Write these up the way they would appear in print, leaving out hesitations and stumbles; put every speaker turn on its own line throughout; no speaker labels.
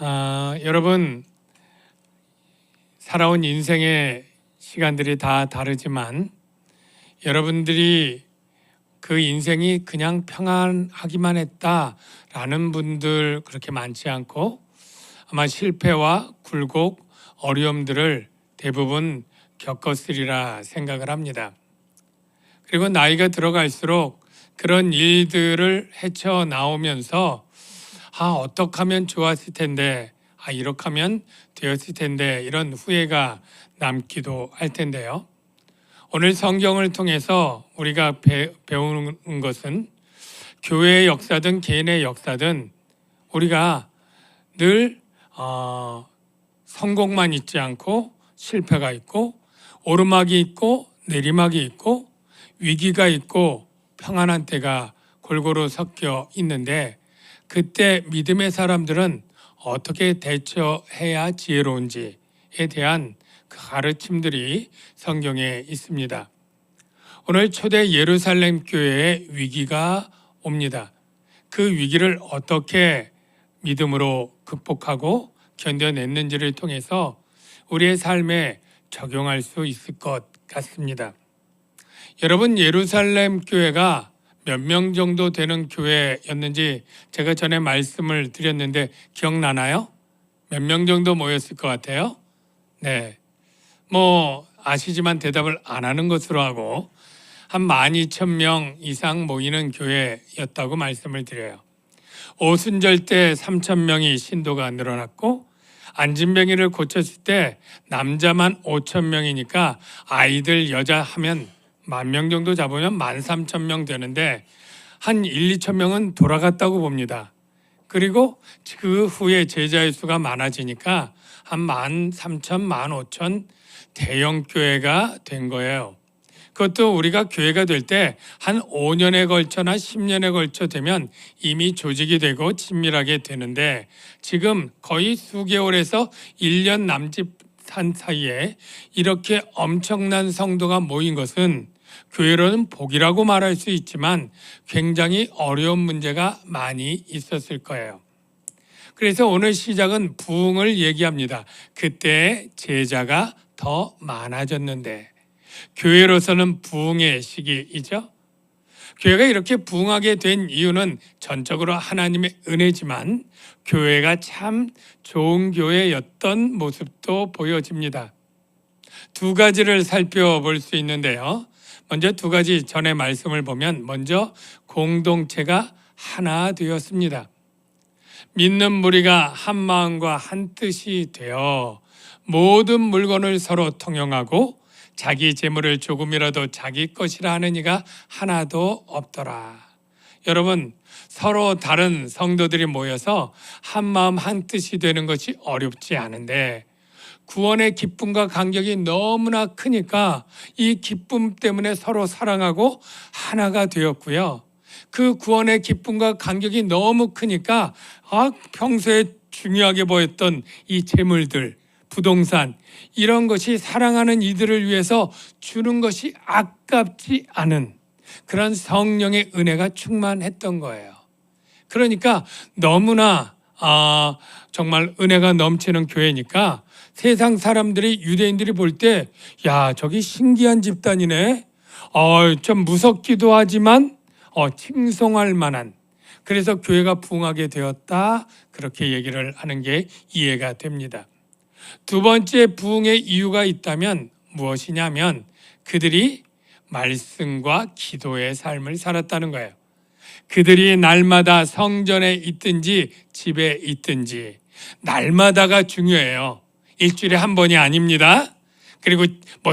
여러분, 살아온 인생의 시간들이 다 다르지만 여러분들이 그 인생이 그냥 평안하기만 했다라는 분들 그렇게 많지 않고 아마 실패와 굴곡, 어려움들을 대부분 겪었으리라 생각을 합니다. 그리고 나이가 들어갈수록 그런 일들을 헤쳐나오면서 어떻게 하면 좋았을 텐데, 이렇게 하면 되었을 텐데 이런 후회가 남기도 할 텐데요. 오늘 성경을 통해서 우리가 배우는 것은 교회의 역사든 개인의 역사든 우리가 늘 성공만 있지 않고 실패가 있고 오르막이 있고 내리막이 있고 위기가 있고 평안한 때가 골고루 섞여 있는데 그때 믿음의 사람들은 어떻게 대처해야 지혜로운지에 대한 그 가르침들이 성경에 있습니다. 오늘 초대 예루살렘 교회에 위기가 옵니다. 그 위기를 어떻게 믿음으로 극복하고 견뎌냈는지를 통해서 우리의 삶에 적용할 수 있을 것 같습니다. 여러분, 예루살렘 교회가 몇 명 정도 되는 교회였는지 제가 전에 말씀을 드렸는데 기억나나요? 몇 명 정도 모였을 것 같아요? 네. 아시지만 대답을 안 하는 것으로 하고 한 12,000명 이상 모이는 교회였다고 말씀을 드려요. 오순절 때 3,000명이 신도가 늘어났고 안진뱅이를 고쳤을 때 남자만 5,000명이니까 아이들 여자 하면 10,000명 정도 잡으면 13,000명 되는데 한 2,000명은 돌아갔다고 봅니다. 그리고 그 후에 제자의 수가 많아지니까 한 13,000, 15,000 대형 교회가 된 거예요. 그것도 우리가 교회가 될 때 한 5년에 걸쳐나 10년에 걸쳐 되면 이미 조직이 되고 친밀하게 되는데 지금 거의 수개월에서 1년 남짓한 사이에 이렇게 엄청난 성도가 모인 것은 교회로는 복이라고 말할 수 있지만 굉장히 어려운 문제가 많이 있었을 거예요. 그래서 오늘 시작은 부흥을 얘기합니다. 그때 제자가 더 많아졌는데 교회로서는 부흥의 시기이죠. 교회가 이렇게 부흥하게 된 이유는 전적으로 하나님의 은혜지만 교회가 참 좋은 교회였던 모습도 보여집니다. 두 가지를 살펴볼 수 있는데요. 먼저 두 가지 전에 말씀을 보면 먼저 공동체가 하나 되었습니다. 믿는 무리가 한 마음과 한 뜻이 되어 모든 물건을 서로 통용하고 자기 재물을 조금이라도 자기 것이라 하는 이가 하나도 없더라. 여러분, 서로 다른 성도들이 모여서 한 마음 한 뜻이 되는 것이 어렵지 않은데 구원의 기쁨과 감격이 너무나 크니까 이 기쁨 때문에 서로 사랑하고 하나가 되었고요. 그 구원의 기쁨과 감격이 너무 크니까 평소에 중요하게 보였던 이 재물들, 부동산 이런 것이 사랑하는 이들을 위해서 주는 것이 아깝지 않은 그런 성령의 은혜가 충만했던 거예요. 그러니까 너무나 정말 은혜가 넘치는 교회니까 세상 사람들이 유대인들이 볼 때 저기 신기한 집단이네. 좀 무섭기도 하지만 칭송할 만한 그래서 교회가 부흥하게 되었다 그렇게 얘기를 하는 게 이해가 됩니다. 두 번째 부흥의 이유가 있다면 무엇이냐면 그들이 말씀과 기도의 삶을 살았다는 거예요. 그들이 날마다 성전에 있든지 집에 있든지 날마다가 중요해요. 일주일에 한 번이 아닙니다. 그리고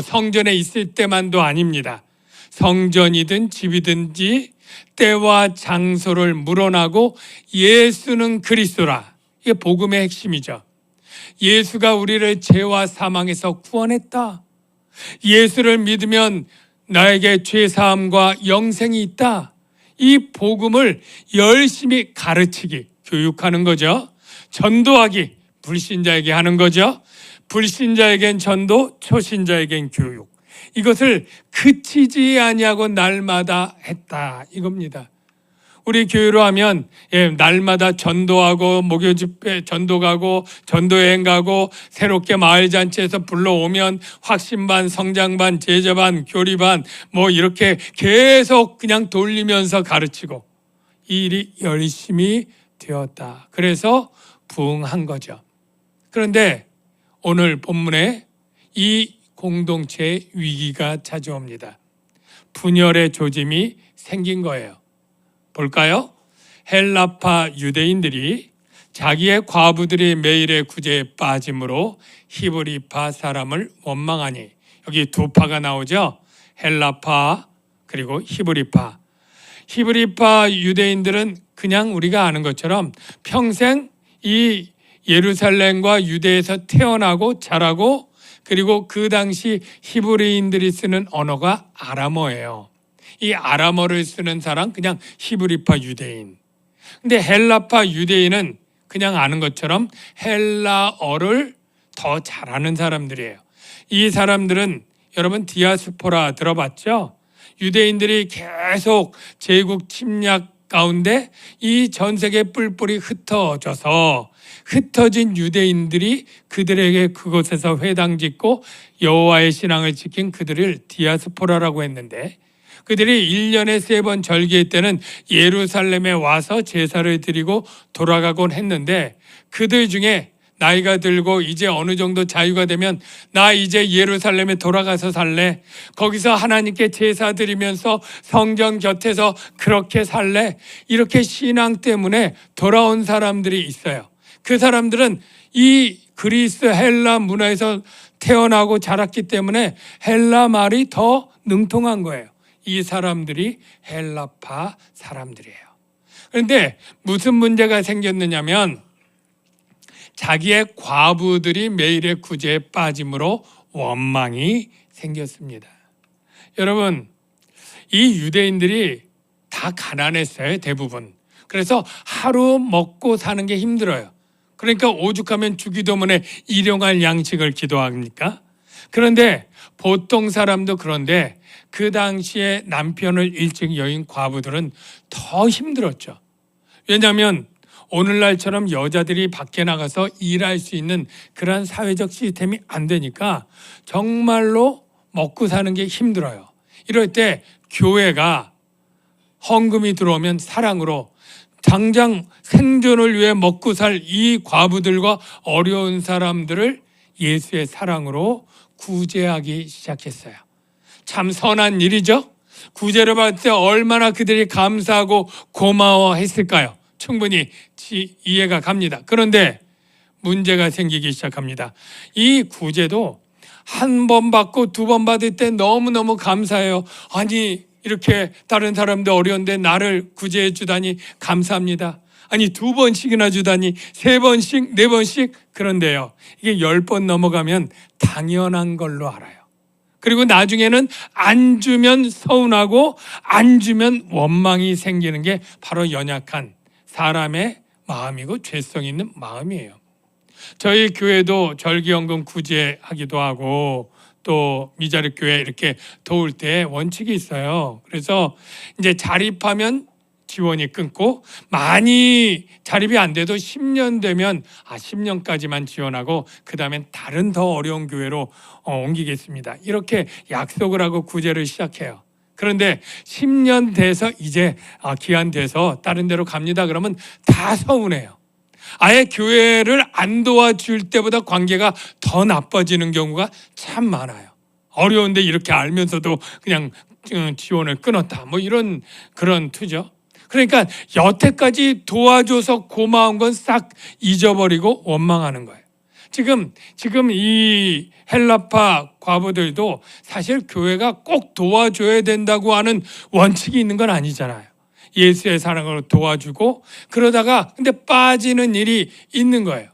성전에 있을 때만도 아닙니다. 성전이든 집이든지 때와 장소를 물어나고 예수는 그리스도라. 이게 복음의 핵심이죠. 예수가 우리를 죄와 사망에서 구원했다. 예수를 믿으면 나에게 죄사함과 영생이 있다. 이 복음을 열심히 가르치기, 교육하는 거죠. 전도하기, 불신자에게 하는 거죠. 불신자에겐 전도, 초신자에겐 교육. 이것을 그치지 아니하고 날마다 했다 이겁니다. 우리 교회로 하면 날마다 전도하고 목요 집회 전도 가고 전도여행 가고 새롭게 마을 잔치에서 불러오면 확신반, 성장반, 제자반, 교리반 뭐 이렇게 계속 그냥 돌리면서 가르치고 이 일이 열심히 되었다. 그래서 부흥한 거죠. 그런데 오늘 본문에 이 공동체의 위기가 찾아옵니다. 분열의 조짐이 생긴 거예요. 볼까요? 헬라파 유대인들이 자기의 과부들이 매일의 구제에 빠짐으로 히브리파 사람을 원망하니, 여기 두 파가 나오죠. 헬라파 그리고 히브리파. 히브리파 유대인들은 그냥 우리가 아는 것처럼 평생 이 예루살렘과 유대에서 태어나고 자라고, 그리고 그 당시 히브리인들이 쓰는 언어가 아람어예요. 이 아람어를 쓰는 사람 그냥 히브리파 유대인. 근데 헬라파 유대인은 그냥 아는 것처럼 헬라어를 더 잘하는 사람들이에요. 이 사람들은 여러분 디아스포라 들어봤죠? 유대인들이 계속 제국 침략 가운데 이 전 세계 뿔뿔이 흩어져서 흩어진 유대인들이 그들에게 그곳에서 회당 짓고 여호와의 신앙을 지킨 그들을 디아스포라라고 했는데, 그들이 1년에 3번 절기의 때는 예루살렘에 와서 제사를 드리고 돌아가곤 했는데, 그들 중에 나이가 들고 이제 어느 정도 자유가 되면 나 이제 예루살렘에 돌아가서 살래, 거기서 하나님께 제사 드리면서 성전 곁에서 그렇게 살래, 이렇게 신앙 때문에 돌아온 사람들이 있어요. 그 사람들은 이 그리스 헬라 문화에서 태어나고 자랐기 때문에 헬라 말이 더 능통한 거예요. 이 사람들이 헬라파 사람들이에요. 그런데 무슨 문제가 생겼느냐면 자기의 과부들이 매일의 구제에 빠짐으로 원망이 생겼습니다. 여러분, 이 유대인들이 다 가난했어요, 대부분. 그래서 하루 먹고 사는 게 힘들어요. 그러니까 오죽하면 주기도문에 일용할 양식을 기도합니까? 그런데 보통 사람도 그런데 그 당시에 남편을 일찍 여인 과부들은 더 힘들었죠. 왜냐하면 오늘날처럼 여자들이 밖에 나가서 일할 수 있는 그런 사회적 시스템이 안 되니까 정말로 먹고 사는 게 힘들어요. 이럴 때 교회가 헌금이 들어오면 사랑으로 당장 생존을 위해 먹고 살 이 과부들과 어려운 사람들을 예수의 사랑으로 구제하기 시작했어요. 참 선한 일이죠. 구제를 받을 때 얼마나 그들이 감사하고 고마워했을까요? 충분히 이해가 갑니다. 그런데 문제가 생기기 시작합니다. 이 구제도 한 번 받고 2번 받을 때 너무너무 감사해요. 아니 이렇게 다른 사람도 어려운데 나를 구제해 주다니 감사합니다. 아니 2번씩이나 주다니 3번씩 4번씩. 그런데요, 이게 10번 넘어가면 당연한 걸로 알아요. 그리고 나중에는 안 주면 서운하고 안 주면 원망이 생기는 게 바로 연약한 사람의 마음이고 죄성 있는 마음이에요. 저희 교회도 절기연금 구제하기도 하고 또 미자립 교회 이렇게 도울 때 원칙이 있어요. 그래서 이제 자립하면 지원이 끊고, 많이 자립이 안 돼도 10년 되면 10년까지만 지원하고 그 다음엔 다른 더 어려운 교회로 옮기겠습니다. 이렇게 약속을 하고 구제를 시작해요. 그런데 10년 돼서 이제 기한 돼서 다른 데로 갑니다. 그러면 다 서운해요. 아예 교회를 안 도와줄 때보다 관계가 더 나빠지는 경우가 참 많아요. 어려운데 이렇게 알면서도 그냥 지원을 끊었다, 뭐 이런 그런 투죠. 그러니까 여태까지 도와줘서 고마운 건 싹 잊어버리고 원망하는 거예요. 지금 이 헬라파 과부들도 사실 교회가 꼭 도와줘야 된다고 하는 원칙이 있는 건 아니잖아요. 예수의 사랑으로 도와주고 그러다가 근데 빠지는 일이 있는 거예요.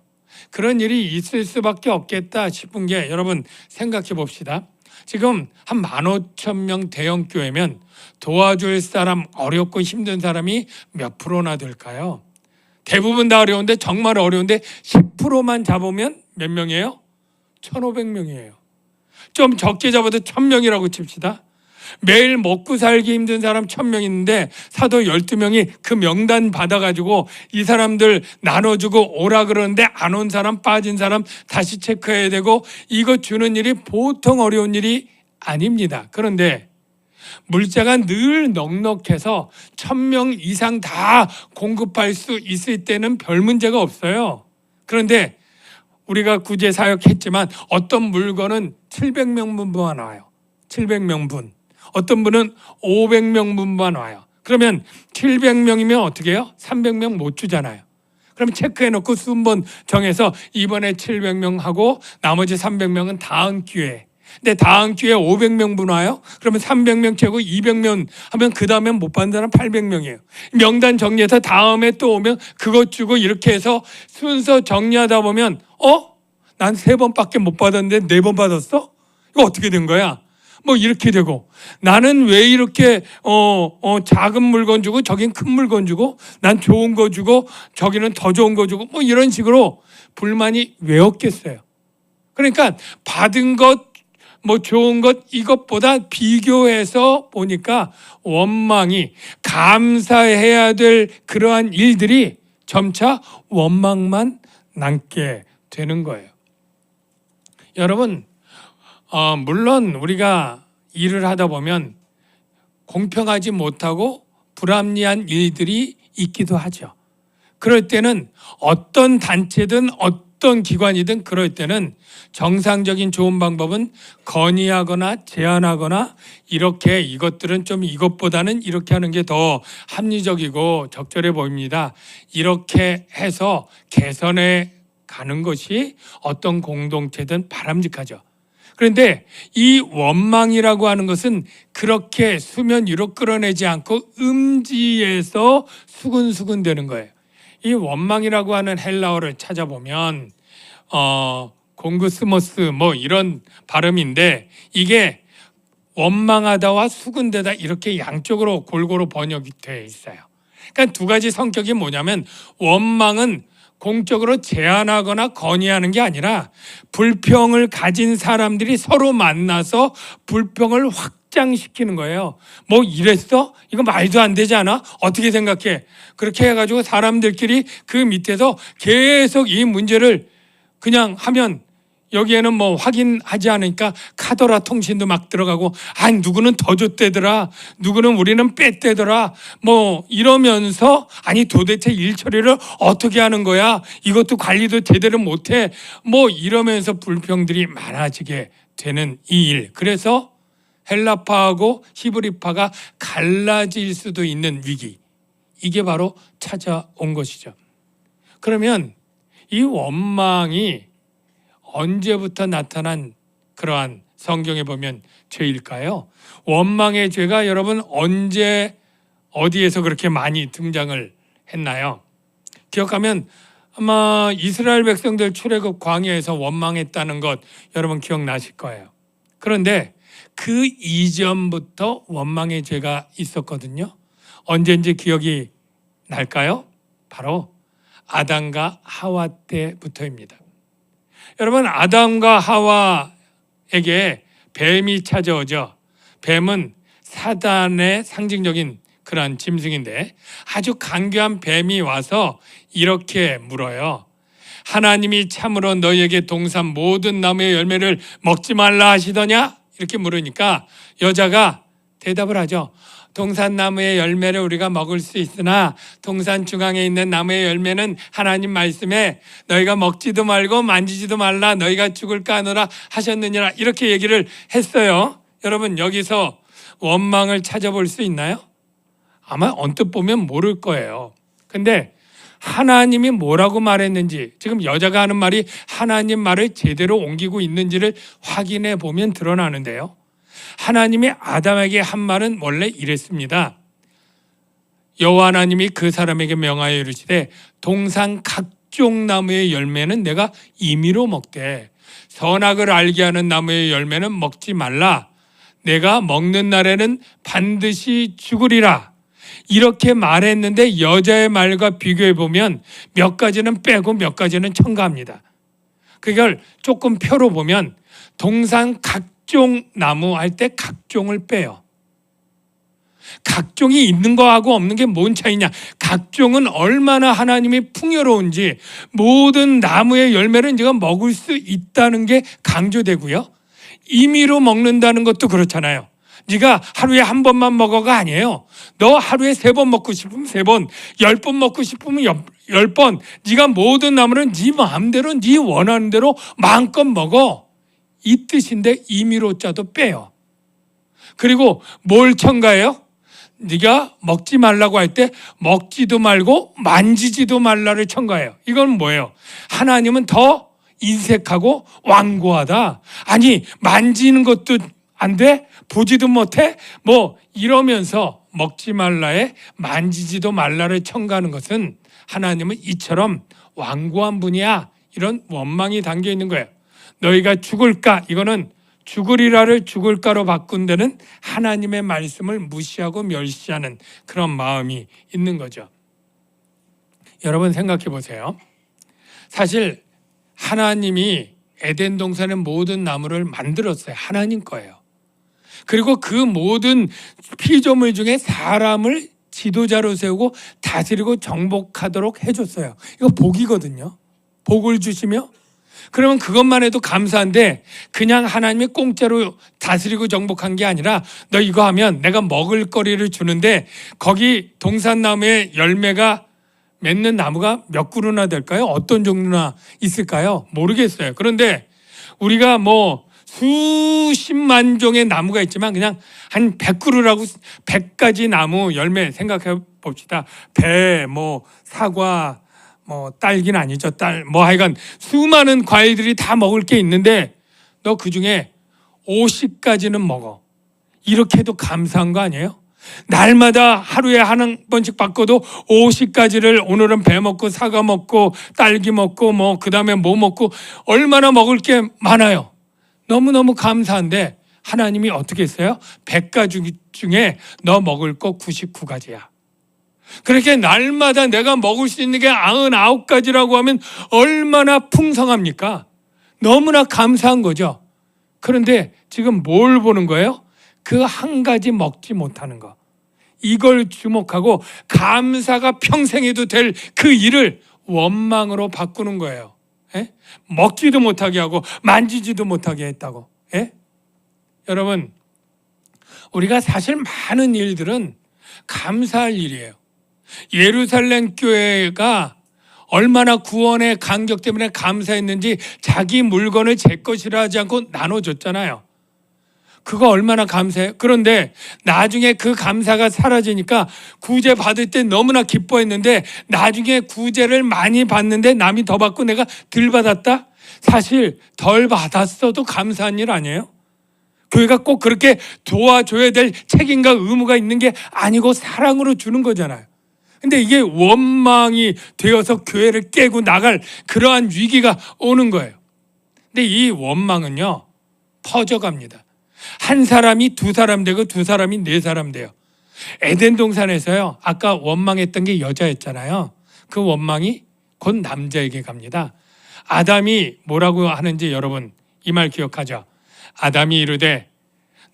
그런 일이 있을 수밖에 없겠다 싶은 게, 여러분 생각해 봅시다. 지금 한 15,000명 대형 교회면 도와줄 사람, 어렵고 힘든 사람이 몇 프로나 될까요? 대부분 다 어려운데, 정말 어려운데 10%만 잡으면 몇 명이에요? 1,500명이에요. 좀 적게 잡아도 1,000명이라고 칩시다. 매일 먹고 살기 힘든 사람 1,000명 있는데 사도 12명이 그 명단 받아가지고 이 사람들 나눠주고 오라 그러는데 안 온 사람, 빠진 사람 다시 체크해야 되고, 이거 주는 일이 보통 어려운 일이 아닙니다. 그런데 물자가 늘 넉넉해서 1,000명 이상 다 공급할 수 있을 때는 별 문제가 없어요. 그런데 우리가 구제 사역했지만 어떤 물건은 700명분만 와요. 700명분. 어떤 분은 500명분만 와요. 그러면 700명이면 어떻게 해요? 300명 못 주잖아요. 그러면 체크해놓고 순번 정해서 이번에 700명 하고 나머지 300명은 다음 기회에. 근데 다음 기회에 500명분 와요? 그러면 300명 채고 200명 하면 그 다음에 못 받는 사람 800명이에요. 명단 정리해서 다음에 또 오면 그것 주고 이렇게 해서 순서 정리하다 보면 난 3번밖에 못 받았는데 4번 받았어? 이거 어떻게 된 거야? 뭐 이렇게 되고, 나는 왜 이렇게 작은 물건 주고 저긴 큰 물건 주고, 난 좋은 거 주고 저기는 더 좋은 거 주고, 뭐 이런 식으로 불만이 왜 없겠어요? 그러니까 받은 것, 뭐 좋은 것, 이것보다 비교해서 보니까 원망이, 감사해야 될 그러한 일들이 점차 원망만 남게 되는 거예요. 여러분, 물론 우리가 일을 하다 보면 공평하지 못하고 불합리한 일들이 있기도 하죠. 그럴 때는 어떤 단체든 어떤 기관이든 그럴 때는 정상적인 좋은 방법은 건의하거나 제안하거나, 이렇게 이것들은 좀 이것보다는 이렇게 하는 게 더 합리적이고 적절해 보입니다. 이렇게 해서 개선해 가는 것이 어떤 공동체든 바람직하죠. 그런데 이 원망이라고 하는 것은 그렇게 수면 위로 끌어내지 않고 음지에서 수근수근 되는 거예요. 이 원망이라고 하는 헬라어를 찾아보면 공그스모스 뭐 이런 발음인데, 이게 원망하다와 수근되다 이렇게 양쪽으로 골고루 번역이 되어 있어요. 그러니까 두 가지 성격이 뭐냐면, 원망은 공적으로 제안하거나 건의하는 게 아니라 불평을 가진 사람들이 서로 만나서 불평을 확장시키는 거예요. 뭐 이랬어? 이거 말도 안 되지 않아? 어떻게 생각해? 그렇게 해가지고 사람들끼리 그 밑에서 계속 이 문제를 그냥 하면, 여기에는 뭐 확인하지 않으니까 카더라 통신도 막 들어가고, 누구는 더 줬대더라, 누구는 우리는 뺐대더라, 뭐 이러면서 도대체 일 처리를 어떻게 하는 거야? 이것도 관리도 제대로 못해. 뭐 이러면서 불평들이 많아지게 되는 이 일. 그래서 헬라파하고 히브리파가 갈라질 수도 있는 위기. 이게 바로 찾아온 것이죠. 그러면 이 원망이 언제부터 나타난 그러한 성경에 보면 죄일까요? 원망의 죄가 여러분 언제 어디에서 그렇게 많이 등장을 했나요? 기억하면 아마 이스라엘 백성들 출애굽 광야에서 원망했다는 것 여러분 기억나실 거예요. 그런데 그 이전부터 원망의 죄가 있었거든요. 언제인지 기억이 날까요? 바로 아담과 하와 때부터입니다. 여러분, 아담과 하와에게 뱀이 찾아오죠. 뱀은 사단의 상징적인 그러한 짐승인데, 아주 간교한 뱀이 와서 이렇게 물어요. 하나님이 참으로 너희에게 동산 모든 나무의 열매를 먹지 말라 하시더냐? 이렇게 물으니까 여자가 대답을 하죠. 동산 나무의 열매를 우리가 먹을 수 있으나 동산 중앙에 있는 나무의 열매는 하나님 말씀에 너희가 먹지도 말고 만지지도 말라, 너희가 죽을까 하노라 하셨느니라, 이렇게 얘기를 했어요. 여러분, 여기서 원망을 찾아볼 수 있나요? 아마 언뜻 보면 모를 거예요. 근데 하나님이 뭐라고 말했는지, 지금 여자가 하는 말이 하나님 말을 제대로 옮기고 있는지를 확인해 보면 드러나는데요. 하나님이 아담에게 한 말은 원래 이랬습니다. 여호와 하나님이 그 사람에게 명하여 이르시되 동산 각종 나무의 열매는 내가 임의로 먹되 선악을 알게 하는 나무의 열매는 먹지 말라. 내가 먹는 날에는 반드시 죽으리라. 이렇게 말했는데 여자의 말과 비교해 보면 몇 가지는 빼고 몇 가지는 첨가합니다. 그걸 조금 표로 보면 동산 각종 나무 할 때 각종을 빼요. 각종이 있는 거하고 없는 게 뭔 차이냐? 각종은 얼마나 하나님이 풍요로운지 모든 나무의 열매를 네가 먹을 수 있다는 게 강조되고요. 임의로 먹는다는 것도 그렇잖아요. 네가 하루에 한 번만 먹어가 아니에요. 너 하루에 3번 먹고 싶으면 3번, 10번 먹고 싶으면 10번. 네가 모든 나무는 네 마음대로 네 원하는 대로 마음껏 먹어. 이 뜻인데 임의로 자도 빼요. 그리고 뭘 첨가해요? 네가 먹지 말라고 할 때 먹지도 말고 만지지도 말라를 첨가해요. 이건 뭐예요? 하나님은 더 인색하고 완고하다. 아니 만지는 것도 안 돼? 보지도 못해? 뭐 이러면서 먹지 말라에 만지지도 말라를 첨가하는 것은 하나님은 이처럼 완고한 분이야. 이런 원망이 담겨 있는 거예요. 너희가 죽을까? 이거는 죽으리라를 죽을까로 바꾼 데는 하나님의 말씀을 무시하고 멸시하는 그런 마음이 있는 거죠. 여러분 생각해 보세요. 사실 하나님이 에덴 동산의 모든 나무를 만들었어요. 하나님 거예요. 그리고 그 모든 피조물 중에 사람을 지도자로 세우고 다스리고 정복하도록 해줬어요. 이거 복이거든요. 복을 주시며 그러면 그것만 해도 감사한데 그냥 하나님이 공짜로 다스리고 정복한 게 아니라 너 이거 하면 내가 먹을 거리를 주는데 거기 동산나무의 열매가 맺는 나무가 몇 그루나 될까요? 어떤 종류나 있을까요? 모르겠어요. 그런데 우리가 뭐 수십만 종의 나무가 있지만 그냥 한 100그루라고 100가지 나무 열매 생각해 봅시다. 배, 뭐 사과, 뭐 딸기는 아니죠. 뭐 하여간 수많은 과일들이 다 먹을 게 있는데 너 그중에 50가지는 먹어. 이렇게 해도 감사한 거 아니에요? 날마다 하루에 한 번씩 바꿔도 50가지를 오늘은 배 먹고 사과 먹고 딸기 먹고 뭐 그다음에 뭐 먹고 얼마나 먹을 게 많아요. 너무너무 감사한데 하나님이 어떻게 했어요? 100가지 중에 너 먹을 거 99가지야. 그렇게 날마다 내가 먹을 수 있는 게 99가지라고 하면 얼마나 풍성합니까? 너무나 감사한 거죠. 그런데 지금 뭘 보는 거예요? 그 한 가지 먹지 못하는 거. 이걸 주목하고 감사가 평생 해도 될 그 일을 원망으로 바꾸는 거예요. 예? 먹지도 못하게 하고 만지지도 못하게 했다고. 예? 여러분, 우리가 사실 많은 일들은 감사할 일이에요. 예루살렘 교회가 얼마나 구원의 간격 때문에 감사했는지 자기 물건을 제 것이라 하지 않고 나눠줬잖아요. 그거 얼마나 감사해요. 그런데 나중에 그 감사가 사라지니까 구제 받을 때 너무나 기뻐했는데 나중에 구제를 많이 받는데 남이 더 받고 내가 덜 받았다? 사실 덜 받았어도 감사한 일 아니에요? 교회가 꼭 그렇게 도와줘야 될 책임과 의무가 있는 게 아니고 사랑으로 주는 거잖아요. 근데 이게 원망이 되어서 교회를 깨고 나갈 그러한 위기가 오는 거예요. 근데 이 원망은요 퍼져갑니다. 한 사람이 2사람 되고 2사람이 4사람 돼요. 에덴 동산에서요 아까 원망했던 게 여자였잖아요. 그 원망이 곧 남자에게 갑니다. 아담이 뭐라고 하는지 여러분 이 말 기억하죠? 아담이 이르되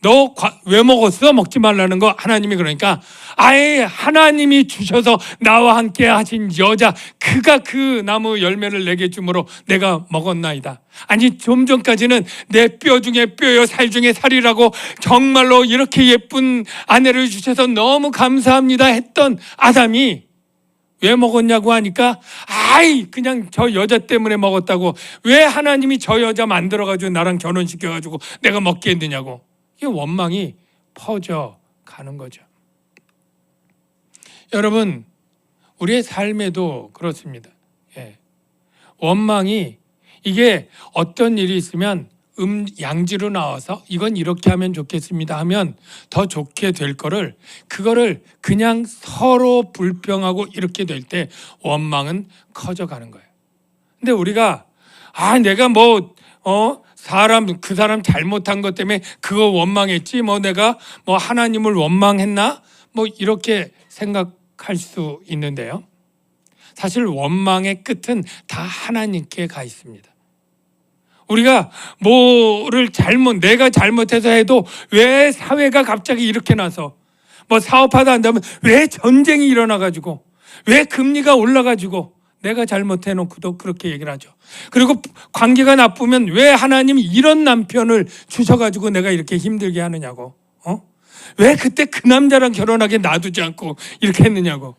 너 왜 먹었어? 먹지 말라는 거. 하나님이 그러니까 아예 하나님이 주셔서 나와 함께 하신 여자 그가 그 나무 열매를 내게 주므로 내가 먹었나이다. 아니 좀 전까지는 내 뼈 중에 뼈요 살 중에 살이라고 정말로 이렇게 예쁜 아내를 주셔서 너무 감사합니다 했던 아담이 왜 먹었냐고 하니까 아이 그냥 저 여자 때문에 먹었다고. 왜 하나님이 저 여자 만들어가지고 나랑 결혼시켜가지고 내가 먹게 했느냐고. 이게 원망이 퍼져가는 거죠. 여러분 우리의 삶에도 그렇습니다. 예. 원망이 이게 어떤 일이 있으면 양지로 나와서 이건 이렇게 하면 좋겠습니다 하면 더 좋게 될 거를 그거를 그냥 서로 불평하고 이렇게 될 때 원망은 커져가는 거예요. 근데 우리가 내가 그 사람 잘못한 것 때문에 그거 원망했지 내가 하나님을 원망했나 이렇게 생각할 수 있는데요. 사실 원망의 끝은 다 하나님께 가 있습니다. 우리가 뭐를 내가 잘못해서 해도 왜 사회가 갑자기 이렇게 나서 뭐 사업하다 한다면 왜 전쟁이 일어나가지고, 왜 금리가 올라가지고 내가 잘못해놓고도 그렇게 얘기를 하죠. 그리고 관계가 나쁘면 왜 하나님이 이런 남편을 주셔가지고 내가 이렇게 힘들게 하느냐고. 왜 그때 그 남자랑 결혼하게 놔두지 않고 이렇게 했느냐고.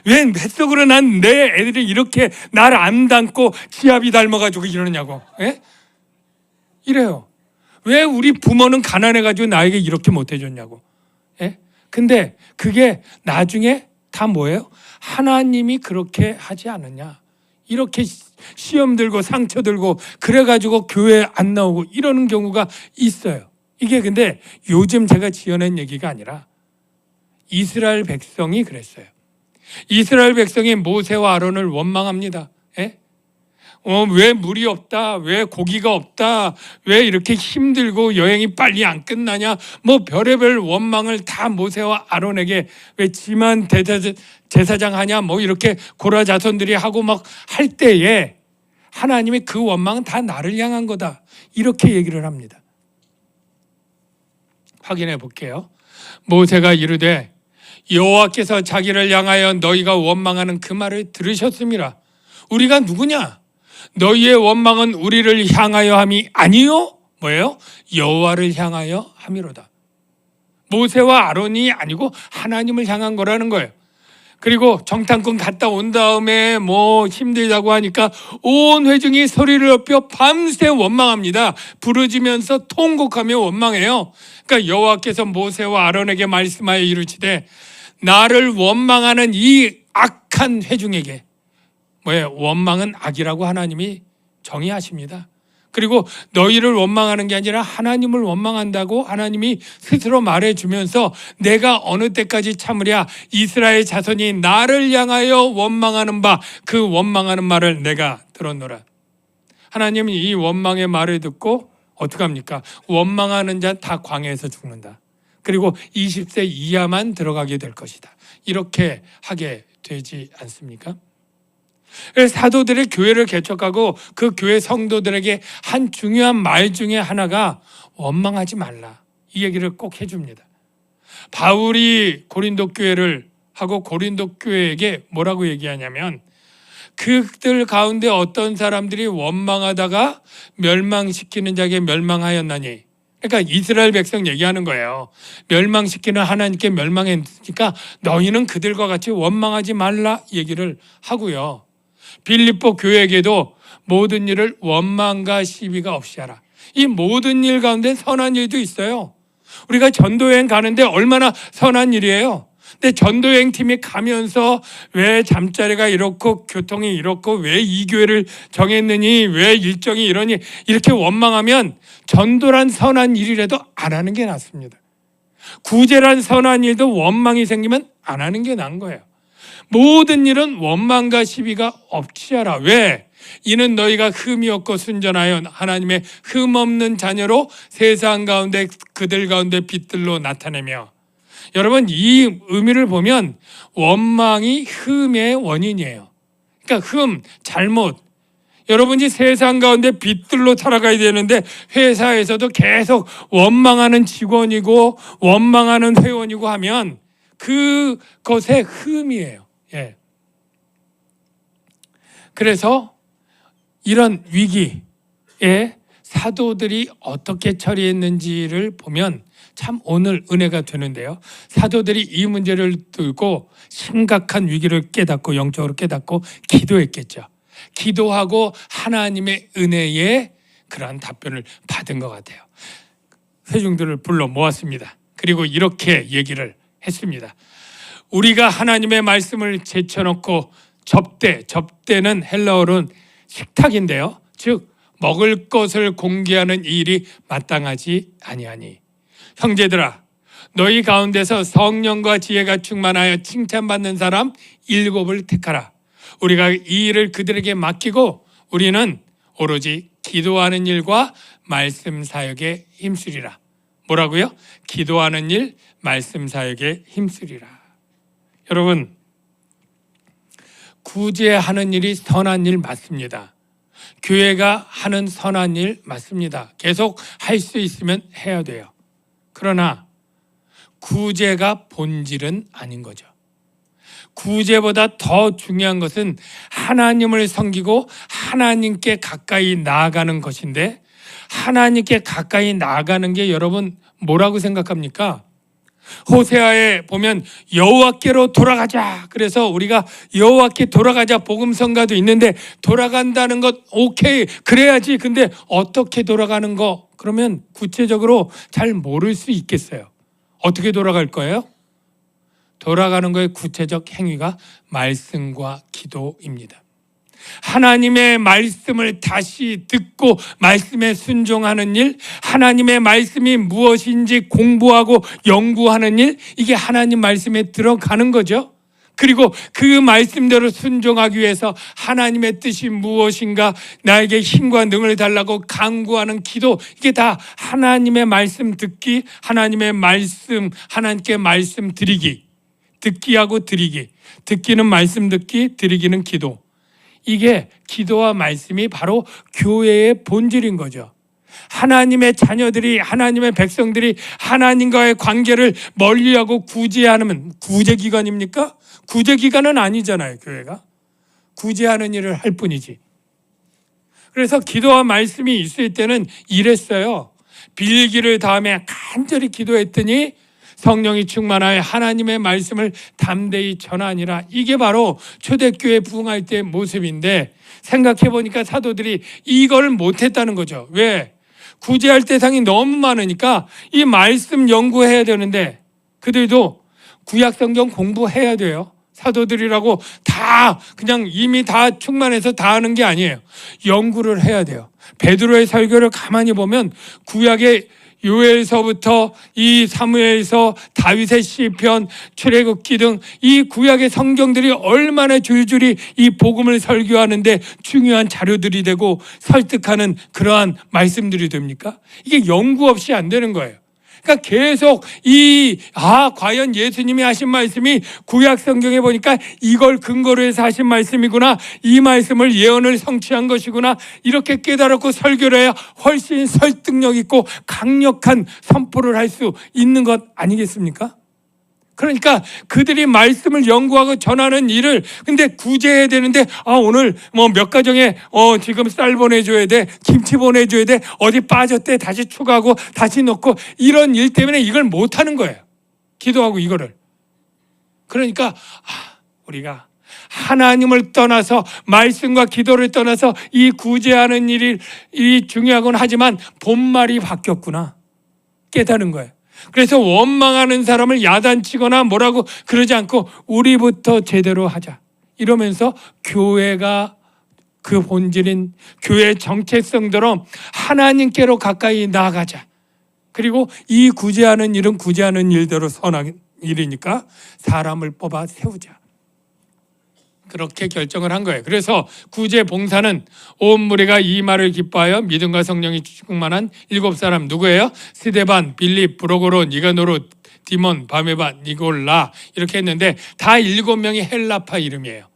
왜 뱃속으로 난 내 애들이 이렇게 나를 안 닮고 지압이 닮아가지고 이러느냐고. 예? 이래요. 왜 우리 부모는 가난해가지고 나에게 이렇게 못해줬냐고. 예? 근데 그게 나중에 다 뭐예요? 하나님이 그렇게 하지 않느냐. 이렇게 시험 들고 상처 들고 그래가지고 교회 안 나오고 이러는 경우가 있어요. 이게 근데 요즘 제가 지어낸 얘기가 아니라 이스라엘 백성이 그랬어요. 이스라엘 백성이 모세와 아론을 원망합니다. 예? 왜 물이 없다, 왜 고기가 없다, 왜 이렇게 힘들고 여행이 빨리 안 끝나냐, 뭐 별의별 원망을 다 모세와 아론에게, 왜 지만 제사장 하냐, 뭐 이렇게 고라 자손들이 하고 막 할 때에 하나님이 그 원망은 다 나를 향한 거다, 이렇게 얘기를 합니다. 확인해 볼게요. 모세가 이르되 여호와께서 자기를 향하여 너희가 원망하는 그 말을 들으셨음이라. 우리가 누구냐? 너희의 원망은 우리를 향하여 함이 아니요? 뭐예요? 여호와를 향하여 함이로다. 모세와 아론이 아니고 하나님을 향한 거라는 거예요. 그리고 정탐꾼 갔다 온 다음에 뭐 힘들다고 하니까 온 회중이 소리를 높여 밤새 원망합니다. 부르짖으면서 통곡하며 원망해요. 그러니까 여호와께서 모세와 아론에게 말씀하여 이르시되 나를 원망하는 이 악한 회중에게, 뭐예요? 원망은 악이라고 하나님이 정의하십니다. 그리고 너희를 원망하는 게 아니라 하나님을 원망한다고 하나님이 스스로 말해주면서 내가 어느 때까지 참으랴? 이스라엘 자손이 나를 향하여 원망하는 바 그 원망하는 말을 내가 들었노라. 하나님이 이 원망의 말을 듣고 어떡합니까? 원망하는 자 다 광야에서 죽는다. 그리고 20세 이하만 들어가게 될 것이다. 이렇게 하게 되지 않습니까? 사도들의 교회를 개척하고 그 교회 성도들에게 한 중요한 말 중에 하나가 원망하지 말라, 이 얘기를 꼭 해줍니다. 바울이 고린도 교회를 하고 고린도 교회에게 뭐라고 얘기하냐면 그들 가운데 어떤 사람들이 원망하다가 멸망시키는 자에게 멸망하였나니, 그러니까 이스라엘 백성 얘기하는 거예요. 멸망시키는 하나님께 멸망했으니까 너희는 그들과 같이 원망하지 말라 얘기를 하고요. 빌립보 교회에게도 모든 일을 원망과 시비가 없이 하라. 이 모든 일 가운데 선한 일도 있어요. 우리가 전도여행 가는데 얼마나 선한 일이에요. 근데 전도여행 팀이 가면서 왜 잠자리가 이렇고 교통이 이렇고 왜 이 교회를 정했느니 왜 일정이 이러니 이렇게 원망하면 전도란 선한 일이라도 안 하는 게 낫습니다. 구제란 선한 일도 원망이 생기면 안 하는 게 나은 거예요. 모든 일은 원망과 시비가 없이 하라. 왜? 이는 너희가 흠이 없고 순전하여 하나님의 흠 없는 자녀로 세상 가운데 그들 가운데 빛들로 나타내며. 여러분, 이 의미를 보면 원망이 흠의 원인이에요. 그러니까 흠, 잘못. 여러분이 세상 가운데 빛들로 살아가야 되는데 회사에서도 계속 원망하는 직원이고 원망하는 회원이고 하면 그것의 흠이에요. 예. 그래서 이런 위기에 사도들이 어떻게 처리했는지를 보면 참 오늘 은혜가 되는데요. 사도들이 이 문제를 들고 심각한 위기를 깨닫고 영적으로 깨닫고 기도했겠죠. 기도하고 하나님의 은혜에 그러한 답변을 받은 것 같아요. 회중들을 불러 모았습니다. 그리고 이렇게 얘기를 했습니다. 우리가 하나님의 말씀을 제쳐놓고 접대는 헬라어로는 식탁인데요. 즉 먹을 것을 공개하는 일이 마땅하지 아니하니 형제들아 너희 가운데서 성령과 지혜가 충만하여 칭찬받는 사람 7을 택하라. 우리가 이 일을 그들에게 맡기고 우리는 오로지 기도하는 일과 말씀 사역에 힘쓰리라. 뭐라고요? 기도하는 일, 말씀 사역에 힘쓰리라. 여러분, 구제하는 일이 선한 일 맞습니다. 교회가 하는 선한 일 맞습니다. 계속 할 수 있으면 해야 돼요. 그러나 구제가 본질은 아닌 거죠. 구제보다 더 중요한 것은 하나님을 섬기고 하나님께 가까이 나아가는 것인데, 하나님께 가까이 나아가는 게 여러분 뭐라고 생각합니까? 호세아에 보면 여호와께로 돌아가자. 그래서 우리가 여호와께 돌아가자 복음성가도 있는데, 돌아간다는 것 오케이, 그래야지. 근데 어떻게 돌아가는 거? 그러면 구체적으로 잘 모를 수 있겠어요. 어떻게 돌아갈 거예요? 돌아가는 거의 구체적 행위가 말씀과 기도입니다. 하나님의 말씀을 다시 듣고 말씀에 순종하는 일, 하나님의 말씀이 무엇인지 공부하고 연구하는 일, 이게 하나님 말씀에 들어가는 거죠. 그리고 그 말씀대로 순종하기 위해서 하나님의 뜻이 무엇인가 나에게 힘과 능을 달라고 간구하는 기도, 이게 다 하나님의 말씀 듣기, 하나님의 말씀, 하나님께 말씀 드리기, 듣기하고 드리기, 듣기는 말씀 듣기, 드리기는 기도. 이게 기도와 말씀이 바로 교회의 본질인 거죠. 하나님의 자녀들이, 하나님의 백성들이 하나님과의 관계를 멀리하고 구제하면 구제기관입니까? 구제기관은 아니잖아요. 교회가 구제하는 일을 할 뿐이지. 그래서 기도와 말씀이 있을 때는 이랬어요. 빌기를 다음에 간절히 기도했더니 성령이 충만하여 하나님의 말씀을 담대히 전하니라. 이게 바로 초대교회 부흥할 때의 모습인데, 생각해 보니까 사도들이 이걸 못했다는 거죠. 왜? 구제할 대상이 너무 많으니까 이 말씀 연구해야 되는데, 그들도 구약 성경 공부해야 돼요. 사도들이라고 다 그냥 이미 다 충만해서 다 하는 게 아니에요. 연구를 해야 돼요. 베드로의 설교를 가만히 보면 구약의 요엘서부터 이 사무엘서, 다윗의 시편, 출애굽기 등 이 구약의 성경들이 얼마나 줄줄이 이 복음을 설교하는데 중요한 자료들이 되고 설득하는 그러한 말씀들이 됩니까? 이게 연구 없이 안 되는 거예요. 그러니까 계속 과연 예수님이 하신 말씀이 구약 성경에 보니까 이걸 근거로 해서 하신 말씀이구나, 이 말씀을 예언을 성취한 것이구나, 이렇게 깨달았고 설교를 해야 훨씬 설득력 있고 강력한 선포를 할 수 있는 것 아니겠습니까? 그러니까 그들이 말씀을 연구하고 전하는 일을, 근데 구제해야 되는데 오늘 뭐 몇 가정에 지금 쌀 보내줘야 돼, 김치 보내줘야 돼, 어디 빠졌대 다시 추가하고 다시 넣고, 이런 일 때문에 이걸 못하는 거예요. 기도하고 이거를. 그러니까 우리가 하나님을 떠나서, 말씀과 기도를 떠나서 이 구제하는 일이 중요하곤 하지만 본말이 바뀌었구나 깨닫는 거예요. 그래서 원망하는 사람을 야단치거나 뭐라고 그러지 않고 우리부터 제대로 하자 이러면서 교회가 그 본질인 교회의 정체성대로 하나님께로 가까이 나아가자. 그리고 이 구제하는 일은 구제하는 일대로 선한 일이니까 사람을 뽑아 세우자. 그렇게 결정을 한 거예요. 그래서 구제 봉사는 온 무리가 이 말을 기뻐하여 믿음과 성령이 충만한 7사람 누구예요? 스데반, 빌립, 브로고로, 니가노로, 디몬, 바메바, 니골라, 이렇게 했는데 다 7명이 헬라파 이름이에요.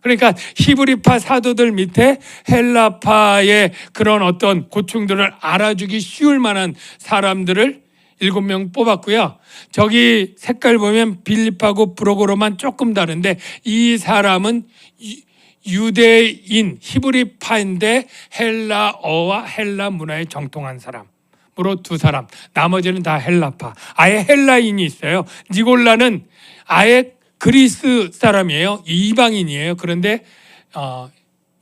그러니까 히브리파 사도들 밑에 헬라파의 그런 어떤 고충들을 알아주기 쉬울 만한 사람들을 7명 뽑았고요. 저기 색깔 보면 빌립하고 브로고로만 조금 다른데, 이 사람은 유대인 히브리파인데 헬라어와 헬라 문화에 정통한 사람으로 2사람, 나머지는 다 헬라파, 아예 헬라인이 있어요. 니골라는 아예 그리스 사람이에요. 이방인이에요. 그런데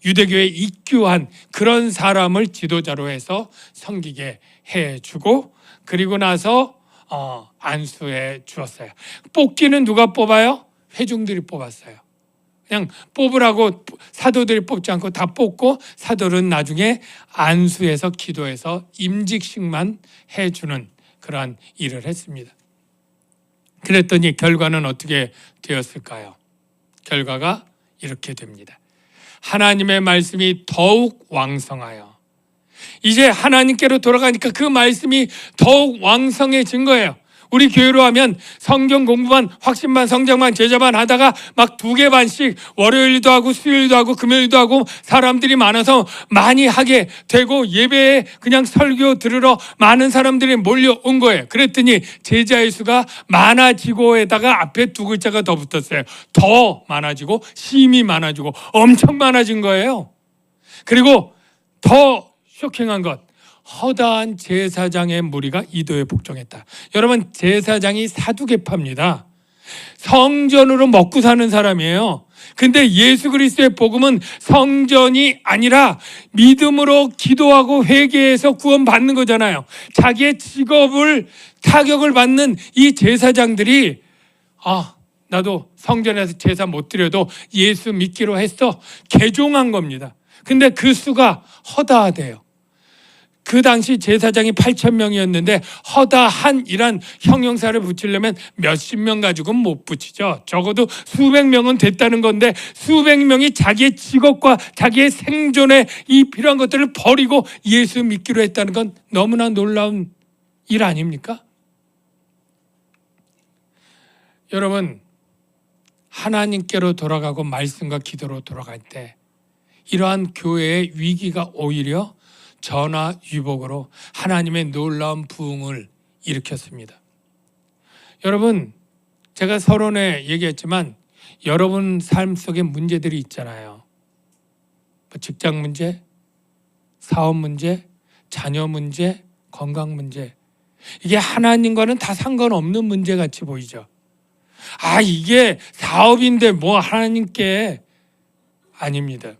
유대교에 입교한 그런 사람을 지도자로 해서 섬기게 해주고, 그리고 나서 안수해 주었어요. 뽑기는 누가 뽑아요? 회중들이 뽑았어요. 그냥 뽑으라고 사도들이 뽑지 않고 다 뽑고, 사도는 나중에 안수해서 기도해서 임직식만 해주는 그러한 일을 했습니다. 그랬더니 결과는 어떻게 되었을까요? 결과가 이렇게 됩니다. 하나님의 말씀이 더욱 왕성하여, 이제 하나님께로 돌아가니까 그 말씀이 더욱 왕성해진 거예요. 우리 교회로 하면 성경 공부반, 확신반, 성장반, 제자반 하다가 막 2개 반씩 월요일도 하고 수요일도 하고 금요일도 하고 사람들이 많아서 많이 하게 되고 예배에 그냥 설교 들으러 많은 사람들이 몰려온 거예요. 그랬더니 제자의 수가 많아지고에다가 앞에 2글자가 더 붙었어요. 더 많아지고 심히 많아지고 엄청 많아진 거예요. 그리고 더 쇼킹한 것, 허다한 제사장의 무리가 이도에 복종했다. 여러분, 제사장이 사두개파입니다. 성전으로 먹고 사는 사람이에요. 근데 예수 그리스도의 복음은 성전이 아니라 믿음으로 기도하고 회개해서 구원받는 거잖아요. 자기의 직업을 타격을 받는 이 제사장들이 나도 성전에서 제사 못 드려도 예수 믿기로 했어. 개종한 겁니다. 근데 그 수가 허다하대요. 그 당시 제사장이 8,000명이었는데 허다한이란 형용사를 붙이려면 몇십 명 가지고는 못 붙이죠. 적어도 수백 명은 됐다는 건데 수백 명이 자기의 직업과 자기의 생존에 이 필요한 것들을 버리고 예수 믿기로 했다는 건 너무나 놀라운 일 아닙니까? 여러분, 하나님께로 돌아가고 말씀과 기도로 돌아갈 때 이러한 교회의 위기가 오히려 전화위복으로 하나님의 놀라운 부흥을 일으켰습니다. 여러분, 제가 서론에 얘기했지만 여러분 삶 속에 문제들이 있잖아요. 직장 문제, 사업 문제, 자녀 문제, 건강 문제. 이게 하나님과는 다 상관없는 문제 같이 보이죠. 이게 사업인데 뭐 하나님께, 아닙니다.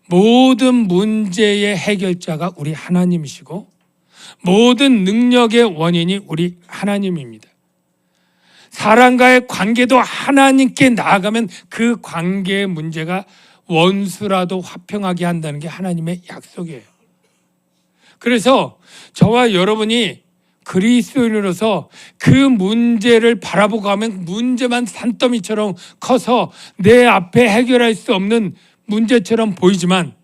모든 문제의 해결자가 우리 하나님이시고 모든 능력의 원인이 우리 하나님입니다. 사람과의 관계도 하나님께 나아가면 그 관계의 문제가 원수라도 화평하게 한다는 게 하나님의 약속이에요. 그래서 저와 여러분이 그리스도인으로서 그 문제를 바라보고 가면 문제만 산더미처럼 커서 내 앞에 해결할 수 없는 문제처럼 보이지만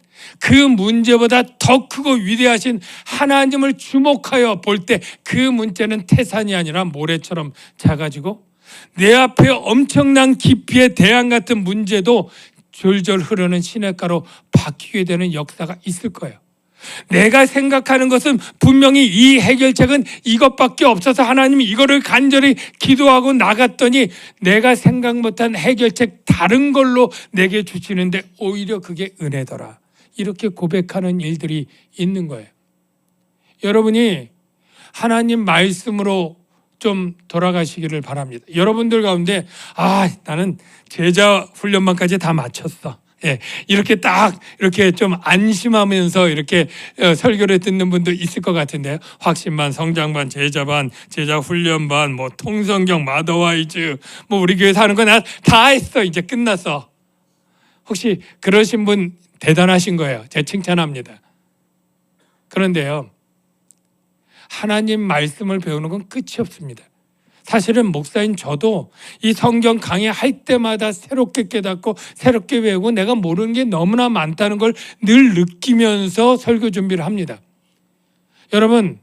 그 문제보다 더 크고 위대하신 하나님을 주목하여 볼 때 그 문제는 태산이 아니라 모래처럼 작아지고 내 앞에 엄청난 깊이의 대양 같은 문제도 졸졸 흐르는 시냇가로 바뀌게 되는 역사가 있을 거예요. 내가 생각하는 것은 분명히 이 해결책은 이것밖에 없어서 하나님이 이거를 간절히 기도하고 나갔더니 내가 생각 못한 해결책 다른 걸로 내게 주시는데 오히려 그게 은혜더라. 이렇게 고백하는 일들이 있는 거예요. 여러분이 하나님 말씀으로 좀 돌아가시기를 바랍니다. 여러분들 가운데 나는 제자 훈련반까지 다 마쳤어. 이렇게 딱 이렇게 좀 안심하면서 이렇게 설교를 듣는 분도 있을 것 같은데요. 확신반, 성장반, 제자반, 제자 훈련반, 뭐 통성경, 마더와이즈, 뭐 우리 교회 사는 거 나 다 했어. 이제 끝났어. 혹시 그러신 분 대단하신 거예요. 제가 칭찬합니다. 그런데요, 하나님 말씀을 배우는 건 끝이 없습니다. 사실은 목사인 저도 이 성경 강의할 때마다 새롭게 깨닫고 새롭게 배우고 내가 모르는 게 너무나 많다는 걸 늘 느끼면서 설교 준비를 합니다. 여러분,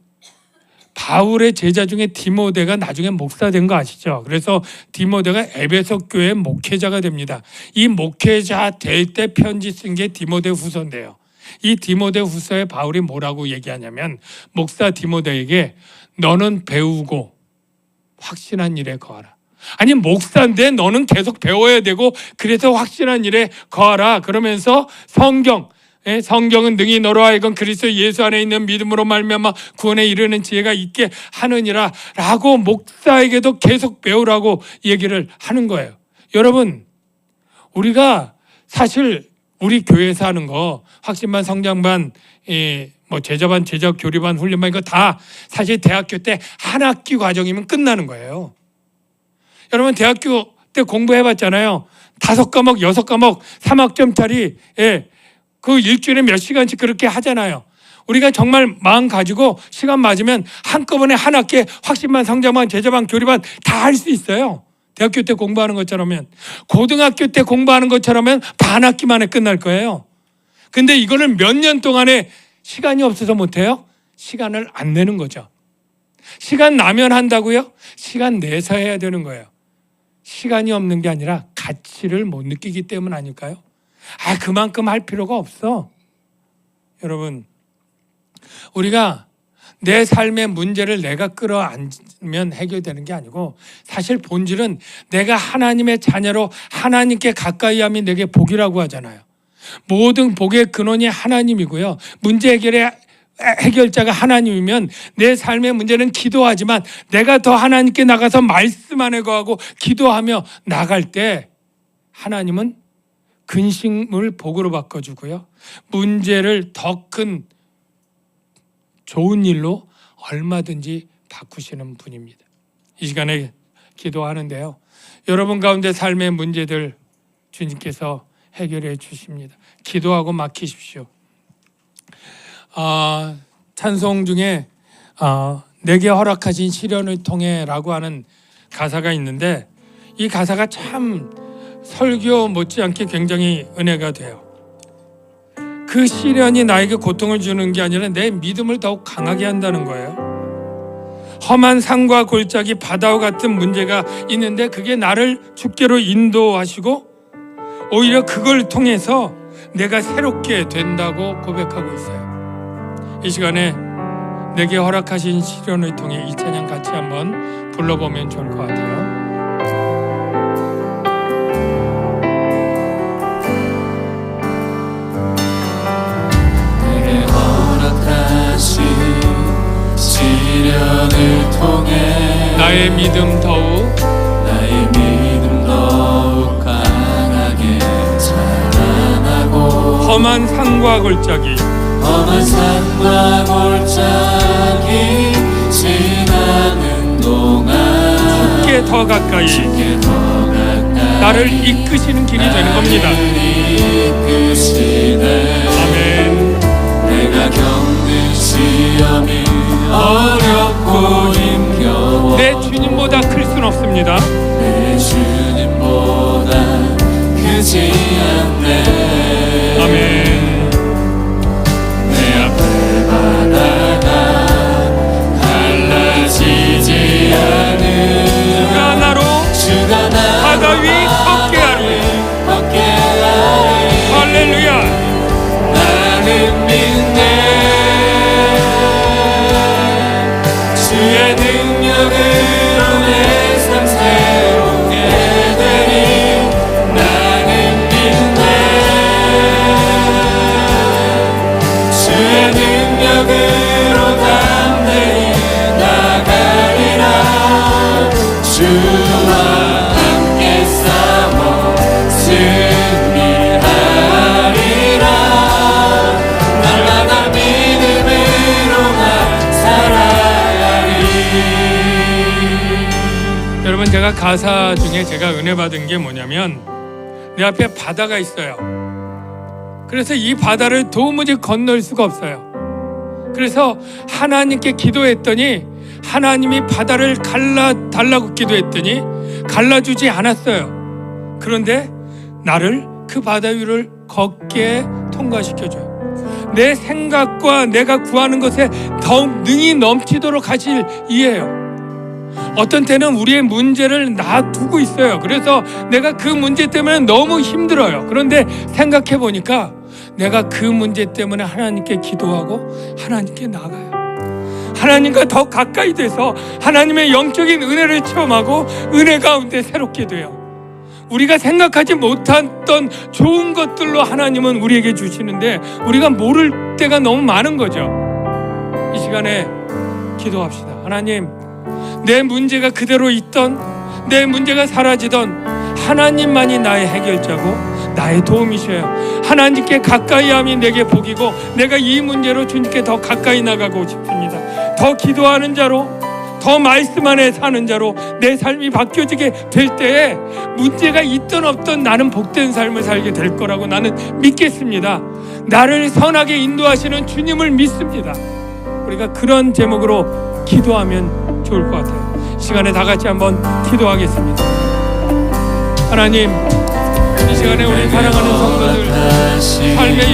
바울의 제자 중에 디모데가 나중에 목사 된 거 아시죠? 그래서 디모데가 에베소 교회 목회자가 됩니다. 이 목회자 될 때 편지 쓴 게 디모데 후서인데요. 이 디모데 후서에 바울이 뭐라고 얘기하냐면 목사 디모데에게 너는 배우고 확신한 일에 거하라. 아니, 목사인데 너는 계속 배워야 되고 그래서 확신한 일에 거하라. 그러면서 성경은 능히 너로 하여금 그리스도 예수 안에 있는 믿음으로 말미암아 구원에 이르는 지혜가 있게 하느니라 라고 목사에게도 계속 배우라고 얘기를 하는 거예요. 여러분, 우리가 사실 우리 교회에서 하는 거 확신반, 성장반, 뭐 제자반, 제자 교리반, 훈련반 이거 다 사실 대학교 때 한 학기 과정이면 끝나는 거예요. 여러분, 대학교 때 공부해봤잖아요. 5과목, 6과목, 3학점짜리 그 일주일에 몇 시간씩 그렇게 하잖아요. 우리가 정말 마음 가지고 시간 맞으면 한꺼번에 한 학기에 확신반, 성장반, 제자반, 교리반 다 할 수 있어요. 대학교 때 공부하는 것처럼면, 고등학교 때 공부하는 것처럼면 반 학기 만에 끝날 거예요. 근데 이거를 몇 년 동안에 시간이 없어서 못해요? 시간을 안 내는 거죠. 시간 나면 한다고요? 시간 내서 해야 되는 거예요. 시간이 없는 게 아니라 가치를 못 느끼기 때문 아닐까요? 그만큼 할 필요가 없어. 여러분, 우리가 내 삶의 문제를 내가 끌어안으면 해결되는 게 아니고, 사실 본질은 내가 하나님의 자녀로 하나님께 가까이 함이 내게 복이라고 하잖아요. 모든 복의 근원이 하나님이고요, 문제 해결의 해결자가 하나님이면 내 삶의 문제는 기도하지만 내가 더 하나님께 나가서 말씀 안에 거하고 기도하며 나갈 때 하나님은 근심을 복으로 바꿔주고요, 문제를 더 큰 좋은 일로 얼마든지 바꾸시는 분입니다. 이 시간에 기도하는데요, 여러분 가운데 삶의 문제들 주님께서 해결해 주십니다. 기도하고 맡기십시오. 찬송 중에 내게 허락하신 시련을 통해라고 하는 가사가 있는데, 이 가사가 참 설교 못지않게 굉장히 은혜가 돼요. 그 시련이 나에게 고통을 주는 게 아니라 내 믿음을 더욱 강하게 한다는 거예요. 험한 산과 골짜기, 바다와 같은 문제가 있는데 그게 나를 주께로 인도하시고 오히려 그걸 통해서 내가 새롭게 된다고 고백하고 있어요. 이 시간에 내게 허락하신 시련을 통해 이 찬양 같이 한번 불러보면 좋을 것 같아요.
내게 허락하신 시련을 통해
나의 믿음 더욱
강하게 자라나고,
험한 산과 골짜기
지나는 동안
주께 더 가까이 나를 이끄시는 길이 되는 겁니다. 아멘.
내가 겪는 시험이 어렵고 힘겨워
내 주님보다 클 순 없습니다.
내 주님보다 크지 않네.
아멘.
내 앞에 바다가 갈라지지 않은 주가 나로
바다 위 걷게 하리. 할렐루야.
나는 믿네. 주의 능력으로 내 삶 새롭게 되리. 나는 믿네. 주의 능력으로 담대히 나가리라. 주와 함께 싸워 승리하리라. 날마다 믿음으로만 살아가리.
여러분, 제가 가사 중에 제가 은혜 받은 게 뭐냐면, 내 앞에 바다가 있어요. 그래서 이 바다를 도무지 건널 수가 없어요. 그래서 하나님께 기도했더니 하나님이 바다를 갈라달라고 기도했더니 갈라주지 않았어요. 그런데 나를 그 바다 위를 걷게 통과시켜줘요. 내 생각과 내가 구하는 것에 더욱 능히 넘치도록 하실 이예요. 어떤 때는 우리의 문제를 놔두고 있어요. 그래서 내가 그 문제 때문에 너무 힘들어요. 그런데 생각해 보니까 내가 그 문제 때문에 하나님께 기도하고 하나님께 나가요. 하나님과 더 가까이 돼서 하나님의 영적인 은혜를 체험하고 은혜 가운데 새롭게 돼요. 우리가 생각하지 못했던 좋은 것들로 하나님은 우리에게 주시는데 우리가 모를 때가 너무 많은 거죠. 이 시간에 기도합시다. 하나님, 내 문제가 그대로 있던, 내 문제가 사라지던 하나님만이 나의 해결자고 나의 도움이셔요. 하나님께 가까이 함이 내게 복이고 내가 이 문제로 주님께 더 가까이 나가고 싶습니다. 더 기도하는 자로, 더 말씀 안에 사는 자로 내 삶이 바뀌어지게 될 때에 문제가 있던 없던 나는 복된 삶을 살게 될 거라고 나는 믿겠습니다. 나를 선하게 인도하시는 주님을 믿습니다. 우리가 그런 제목으로 기도하면 좋을 것 같아요. 시간에 다 같이 한번 기도하겠습니다. 하나님, 이 시간에 우리 사랑하는 성도들 삶의